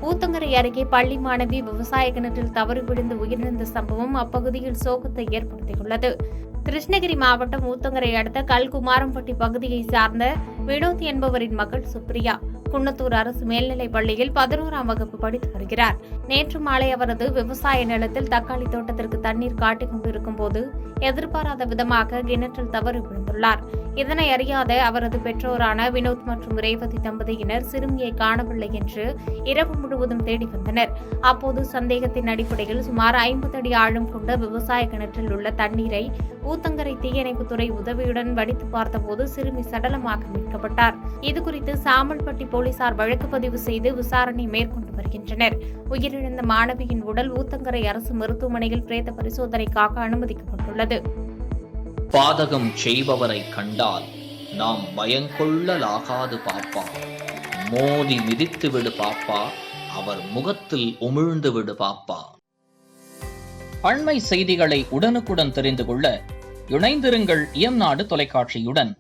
ஊத்தங்கரை அருகே பள்ளி மாணவி விவசாய கிணற்றில் தவறி விழுந்து உயிரிழந்த சம்பவம் அப்பகுதியில் சோகத்தை ஏற்படுத்தியுள்ளது. கிருஷ்ணகிரி மாவட்டம் ஊத்தங்கரை அடுத்த கல்குமாரம்பட்டி பகுதியை சார்ந்த வினோத் என்பவரின் மகள் சுப்ரியா குன்னத்தூர் அரசு மேல்நிலைப் பள்ளியில் 11ஆம் வகுப்பு படித்து வருகிறார். நேற்று மாலை அவரது விவசாய நிலத்தில் தக்காளி தோட்டத்திற்கு தண்ணீர் காட்டிக் கொண்டிருக்கும் போது எதிர்பாராத விதமாக கிணற்றில் தவறி விழுந்துள்ளார். இதனை அறியாத அவரது பெற்றோரான வினோத் மற்றும் ரேவதி தம்பதியினர் சிறுமியை காணவில்லை என்று இரவு முழுவதும் தேடி வந்தனர். அப்போது சந்தேகத்தின் அடிப்படையில் சுமார் 50 அடி ஆழம் கொண்ட விவசாய கிணற்றில் உள்ள தண்ணீரை ஊத்தங்கரை தீயணைப்புத்துறை உதவியுடன் வடித்து பார்த்தபோது சிறுமி சடலமாக மீட்கப்பட்டார். இதுகுறித்து சாமல்பட்டி போலீசார் வழக்கு பதிவு செய்து விசாரணை மேற்கொண்டு வருகின்றனர். உயிரிழந்த மாணவியின் உடல் ஊத்தங்கரை அரசு மருத்துவமனையில் பிரேத பரிசோதனைக்காக அனுமதிக்கப்பட்டுள்ளது. பாதகம் செய்பவரை கண்டால் நாம் பயங்கொள்ளலாகாது பாப்பா, மோதி மிதித்து விடு பாப்பா, அவர் முகத்தில் உமிழ்ந்து விடு பாப்பா. அண்மை செய்திகளை உடனுக்குடன் தெரிந்து கொள்ள இணைந்திருங்கள் இயம்நாடு தொலைக்காட்சியுடன்.